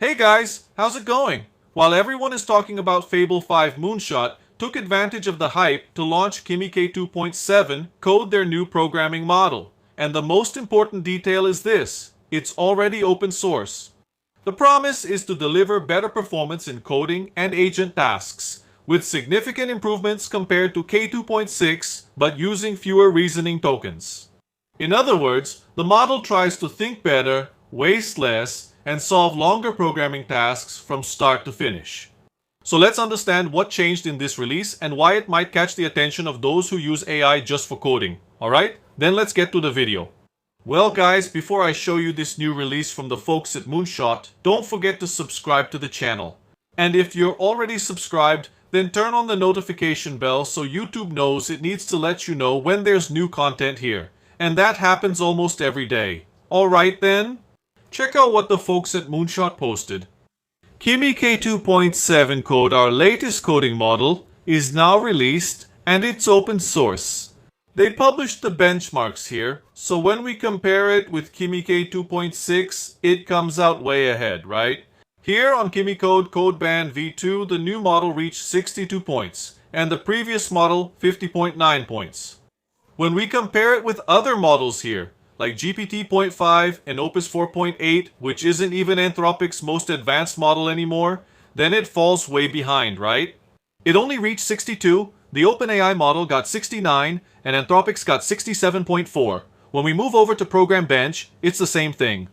Hey guys, how's it going? While everyone is talking about Fable 5 Moonshot, took advantage of the hype to launch Kimi-K2.7-Code, their new programming model. And the most important detail is this: it's already open source. The promise is to deliver better performance in coding and agent tasks, with significant improvements compared to K2.6, but using fewer reasoning tokens. In other words, the model tries to think better, waste less, and solve longer programming tasks from start to finish. So let's understand what changed in this release and why it might catch the attention of those who use AI just for coding. Alright, then let's get to the video. Well guys, before I show you this new release from the folks at Moonshot, don't forget to subscribe to the channel. And if you're already subscribed, then turn on the notification bell so YouTube knows it needs to let you know when there's new content here. And that happens almost every day. Alright then, check out what the folks at Moonshot posted. Kimi-K2.7-Code, our latest coding model, is now released and it's open source. They published the benchmarks here, so when we compare it with Kimi-K 2.6, it comes out way ahead, right? Here on Kimi-Code Codeband v2, the new model reached 62 points, and the previous model 50.9 points. When we compare it with other models here, like GPT-0.5 and Opus 4.8, which isn't even Anthropic's most advanced model anymore, then it falls way behind, right? It only reached 62, the OpenAI model got 69, and Anthropic's got 67.4. When we move over to Program Bench, it's the same thing.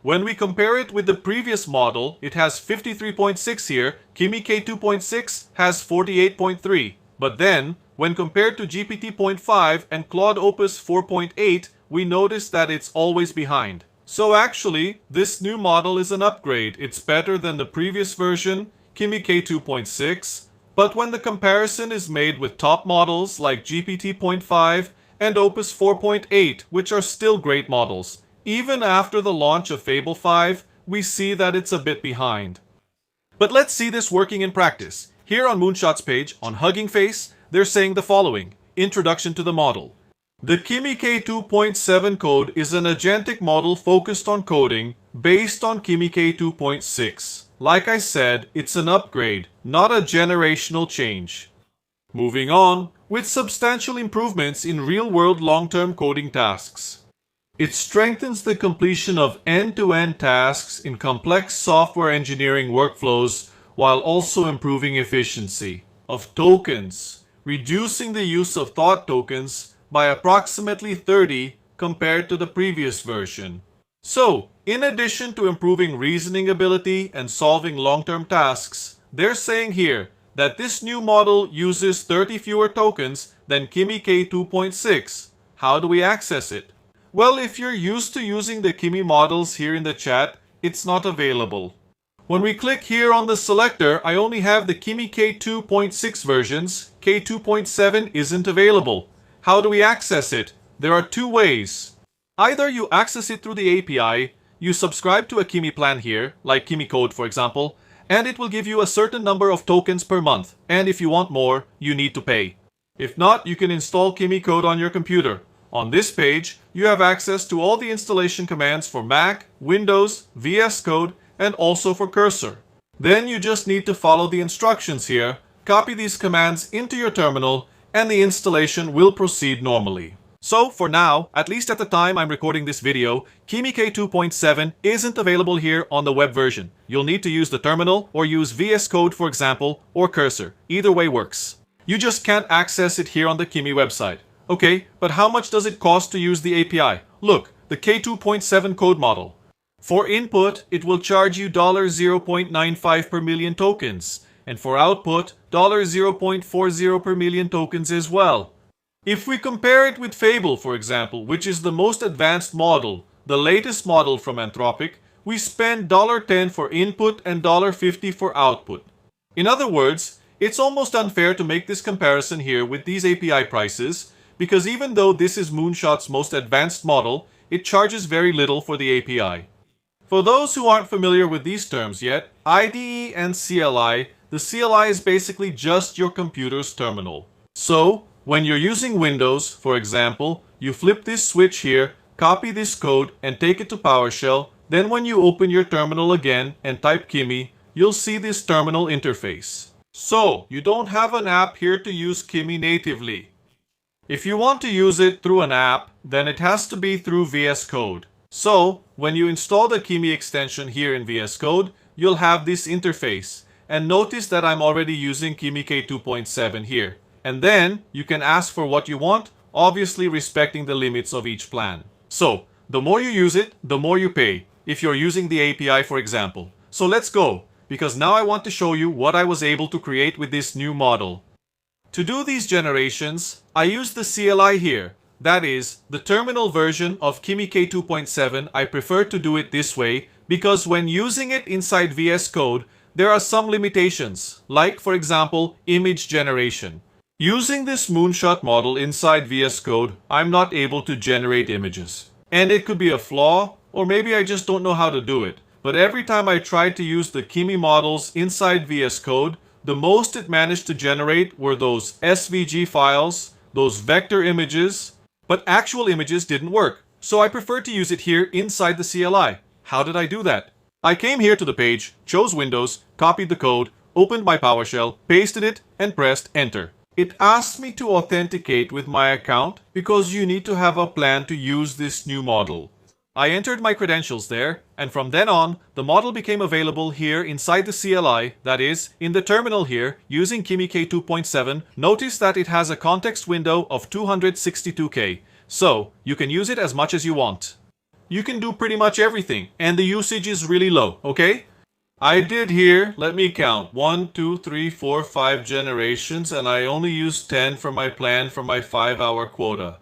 When we compare it with the previous model, it has 53.6 here, Kimi-K 2.6 has 48.3. But then, when compared to GPT-0.5 and Claude Opus 4.8, we notice that it's always behind. So actually, this new model is an upgrade. It's better than the previous version, Kimi-K 2.6, but when the comparison is made with top models like GPT-0.5 and Opus 4.8, which are still great models, even after the launch of Fable 5, we see that it's a bit behind. But let's see this working in practice. Here on Moonshot's page, on Hugging Face, they're saying the following: Introduction to the model. The Kimi-K 2.7-Code is an agentic model focused on coding based on Kimi-K 2.6. Like I said, it's an upgrade, not a generational change. Moving on, with substantial improvements in real-world long-term coding tasks. It strengthens the completion of end-to-end tasks in complex software engineering workflows while also improving efficiency of tokens, reducing the use of thought tokens by approximately 30 compared to the previous version. So, in addition to improving reasoning ability and solving long-term tasks, they're saying here that this new model uses 30 fewer tokens than Kimi-K 2.6. How do we access it? Well, if you're used to using the Kimi models here in the chat, it's not available. When we click here on the selector, I only have the Kimi-K 2.6 versions. K 2.7 isn't available. How do we access it? There are two ways. Either you access it through the API, you subscribe to a Kimi plan here, like Kimi-Code for example, and it will give you a certain number of tokens per month, and if you want more, you need to pay. If not, you can install Kimi-Code on your computer. On this page, you have access to all the installation commands for Mac, Windows, VS Code, and also for Cursor. Then you just need to follow the instructions here, copy these commands into your terminal, and the installation will proceed normally. So for now, at least at the time I'm recording this video, Kimi-K 2.7 isn't available here on the web version. You'll need to use the terminal or use VS Code for example, or Cursor. Either way works. You just can't access it here on the Kimi website. Okay, but how much does it cost to use the API? Look, the K 2.7 code model. For input, it will charge you $0.95 per million tokens, and for output, $0.40 per million tokens as well. If we compare it with Fable, for example, which is the most advanced model, the latest model from Anthropic, we spend $10 for input and $50 for output. In other words, it's almost unfair to make this comparison here with these API prices, because even though this is Moonshot's most advanced model, it charges very little for the API. For those who aren't familiar with these terms yet, IDE and CLI, the CLI is basically just your computer's terminal. So, when you're using Windows, for example, you flip this switch here, copy this code, and take it to PowerShell, Then when you open your terminal again and type Kimi, you'll see this terminal interface. So, you don't have an app here to use Kimi natively. If you want to use it through an app, then it has to be through VS Code. So, when you install the Kimi extension here in VS Code, you'll have this interface. And notice that I'm already using Kimi-K2.7 here. And then, you can ask for what you want, obviously respecting the limits of each plan. So, the more you use it, the more you pay, if you're using the API for example. So let's go, because now I want to show you what I was able to create with this new model. To do these generations, I used the CLI here. That is, the terminal version of Kimi-K2.7. I prefer to do it this way because when using it inside VS Code, there are some limitations, like for example, image generation. Using this moonshot model inside VS Code, I'm not able to generate images. And it could be a flaw, or maybe I just don't know how to do it. But every time I tried to use the Kimi models inside VS Code, the most it managed to generate were those SVG files, those vector images, but actual images didn't work. So I prefer to use it here inside the CLI. How did I do that? I came here to the page, chose Windows, copied the code, opened my PowerShell, pasted it, and pressed Enter. It asked me to authenticate with my account because you need to have a plan to use this new model. I entered my credentials there, and from then on, the model became available here inside the CLI, that is, in the terminal here, using Kimi-K2.7. Notice that it has a context window of 262K, so you can use it as much as you want. You can do pretty much everything, and the usage is really low, okay? I did here, let me count, 1, 2, 3, 4, 5 generations, and I only used 10 for my plan for my 5-hour quota.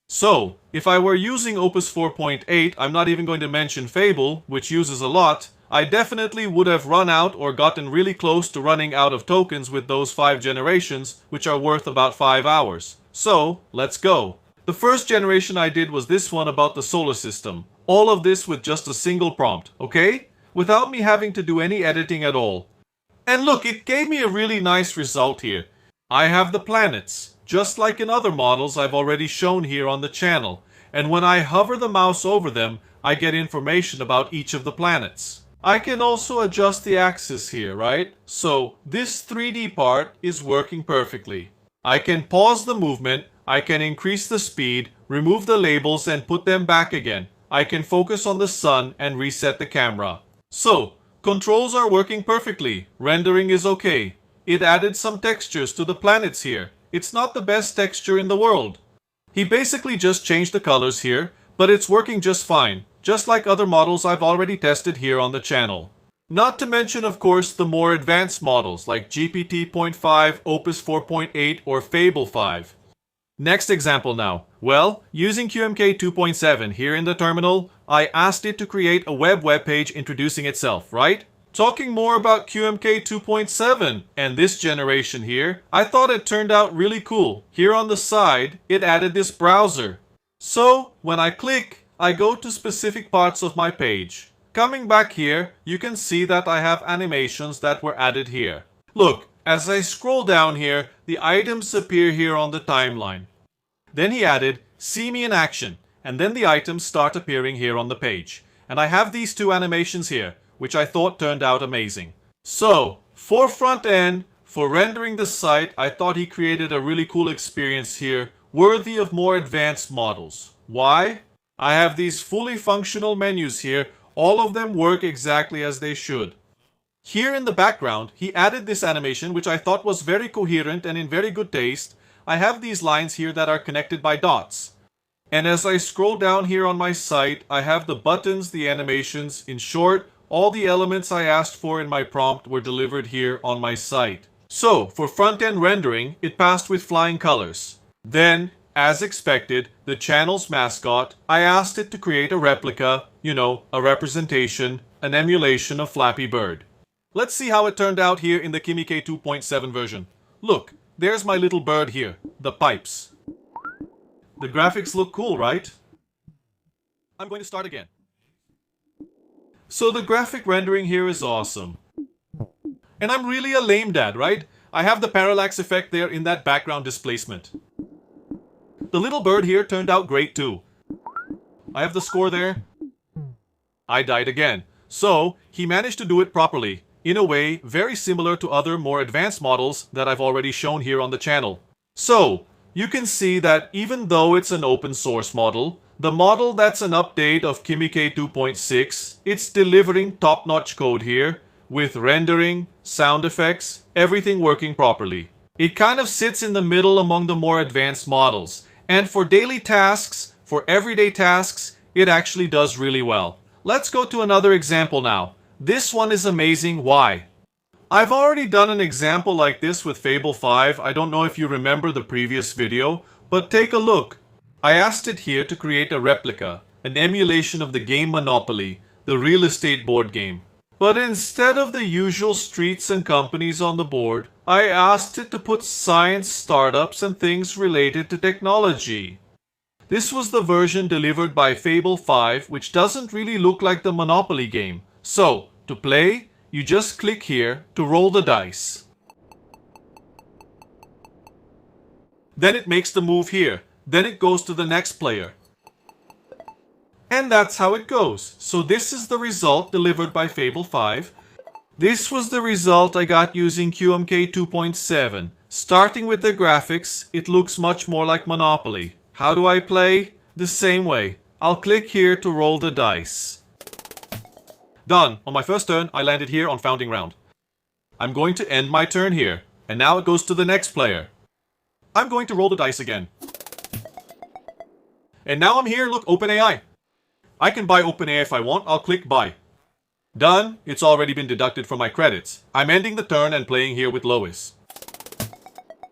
So, if I were using Opus 4.8, I'm not even going to mention Fable, which uses a lot, I definitely would have run out or gotten really close to running out of tokens with those 5 generations, which are worth about 5 hours. So, let's go. The first generation I did was this one about the solar system. All of this with just a single prompt, okay? Without me having to do any editing at all. And look, it gave me a really nice result here. I have the planets, just like in other models I've already shown here on the channel. And when I hover the mouse over them, I get information about each of the planets. I can also adjust the axis here, right? So this 3D part is working perfectly. I can pause the movement, I can increase the speed, remove the labels and put them back again. I can focus on the sun and reset the camera. So, controls are working perfectly. Rendering is okay. It added some textures to the planets here. It's not the best texture in the world. He basically just changed the colors here, but it's working just fine, just like other models I've already tested here on the channel. Not to mention, of course, the more advanced models like GPT-0.5, Opus 4.8, or Fable 5. Next example now. Well, using QMK 2.7 here in the terminal, I asked it to create a web page introducing itself, right? Talking more about QMK 2.7 and this generation here, I thought it turned out really cool. Here on the side, it added this browser. So, when I click, I go to specific parts of my page. Coming back here, you can see that I have animations that were added here. Look, as I scroll down here, the items appear here on the timeline. Then he added, "See me in action," and then the items start appearing here on the page. And I have these two animations here, which I thought turned out amazing. So, for front end, for rendering the site, I thought he created a really cool experience here, worthy of more advanced models. Why? I have these fully functional menus here, all of them work exactly as they should. Here in the background, he added this animation which I thought was very coherent and in very good taste. I have these lines here that are connected by dots. And as I scroll down here on my site, I have the buttons, the animations. In short, all the elements I asked for in my prompt were delivered here on my site. So, for front-end rendering, it passed with flying colors. Then, as expected, the channel's mascot, I asked it to create a replica, a representation, an emulation of Flappy Bird. Let's see how it turned out here in the Kimi-K 2.7 version. Look, there's my little bird here, the pipes. The graphics look cool, right? I'm going to start again. So the graphic rendering here is awesome. And I'm really a lame dad, right? I have the parallax effect there in that background displacement. The little bird here turned out great too. I have the score there. I died again. So, he managed to do it properly, in a way very similar to other more advanced models that I've already shown here on the channel. So, you can see that even though it's an open source model, the model that's an update of Kimi-K 2.6, it's delivering top-notch code here, with rendering, sound effects, everything working properly. It kind of sits in the middle among the more advanced models, and for daily tasks, for everyday tasks, it actually does really well. Let's go to another example now. This one is amazing. Why? I've already done an example like this with Fable 5. I don't know if you remember the previous video, but take a look. I asked it here to create a replica, an emulation of the game Monopoly, the real estate board game. But instead of the usual streets and companies on the board, I asked it to put science, startups, and things related to technology. This was the version delivered by Fable 5, which doesn't really look like the Monopoly game. So, to play, you just click here to roll the dice. Then it makes the move here. Then it goes to the next player. And that's how it goes. So this is the result delivered by Fable 5. This was the result I got using Kimi-K 2.7. Starting with the graphics, it looks much more like Monopoly. How do I play? The same way. I'll click here to roll the dice. Done. On my first turn, I landed here on Founding Round. I'm going to end my turn here. And now it goes to the next player. I'm going to roll the dice again. And now I'm here, look, OpenAI. I can buy OpenAI if I want. I'll click buy. Done. It's already been deducted from my credits. I'm ending the turn and playing here with Lois.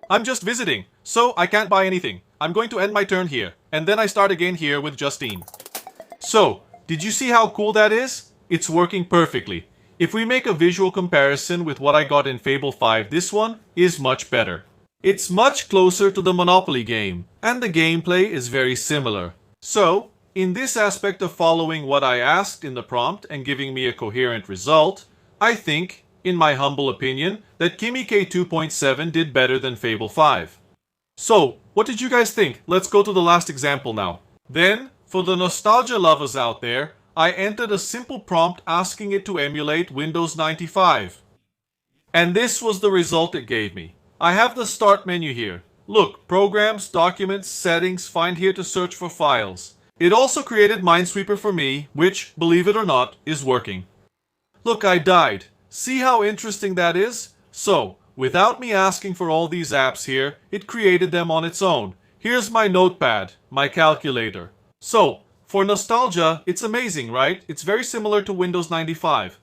I'm just visiting, so I can't buy anything. I'm going to end my turn here, and then I start again here with Justine. So, did you see how cool that is? It's working perfectly. If we make a visual comparison with what I got in Fable 5, this one is much better. It's much closer to the Monopoly game, and the gameplay is very similar. So, in this aspect of following what I asked in the prompt and giving me a coherent result, I think, in my humble opinion, that Kimi-K 2.7 did better than Fable 5. So, what did you guys think? Let's go to the last example now. Then, for the nostalgia lovers out there, I entered a simple prompt asking it to emulate Windows 95. And this was the result it gave me. I have the start menu here. Look, programs, documents, settings, find here to search for files. It also created Minesweeper for me, which, believe it or not, is working. Look, I died. See how interesting that is? So, without me asking for all these apps here, it created them on its own. Here's my notepad, my calculator. So, for nostalgia, it's amazing, right? It's very similar to Windows 95.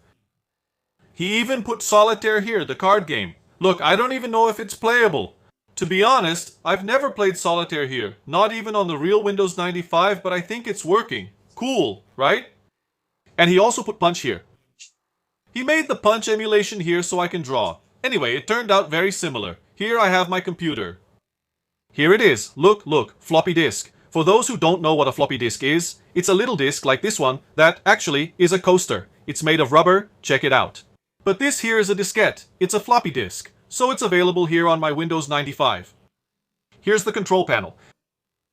He even put Solitaire here, the card game. Look, I don't even know if it's playable. To be honest, I've never played Solitaire here, not even on the real Windows 95, but I think it's working. Cool, right? And he also put Punch here. He made the Punch emulation here so I can draw. Anyway, it turned out very similar. Here I have my computer. Here it is. Look, floppy disk. For those who don't know what a floppy disk is, it's a little disk like this one that actually is a coaster. It's made of rubber. Check it out. But this here is a diskette. It's a floppy disk. So it's available here on my Windows 95. Here's the control panel.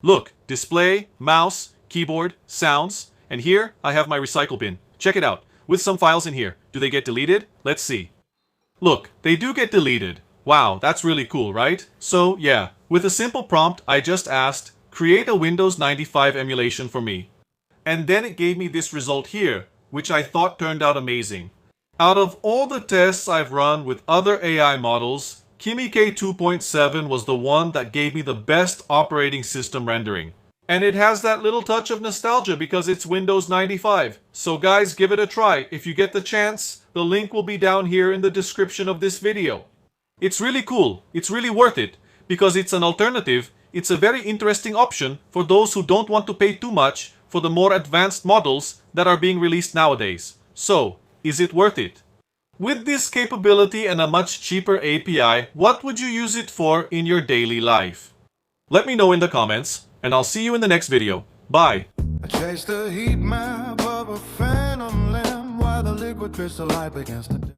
Look, display, mouse, keyboard, sounds, and here I have my recycle bin. Check it out. With some files in here. Do they get deleted? Let's see. Look, they do get deleted. Wow, that's really cool, right? So yeah, with a simple prompt, I just asked, create a Windows 95 emulation for me. And then it gave me this result here, which I thought turned out amazing. Out of all the tests I've run with other AI models, Kimi-K 2.7 was the one that gave me the best operating system rendering. And it has that little touch of nostalgia because it's Windows 95. So guys, give it a try. If you get the chance, the link will be down here in the description of this video. It's really cool. It's really worth it because it's an alternative. It's a very interesting option for those who don't want to pay too much for the more advanced models that are being released nowadays. So, is it worth it? With this capability and a much cheaper API, what would you use it for in your daily life? Let me know in the comments, and I'll see you in the next video. Bye! I chased the heat map of a phantom limb while the liquid crystal light begins to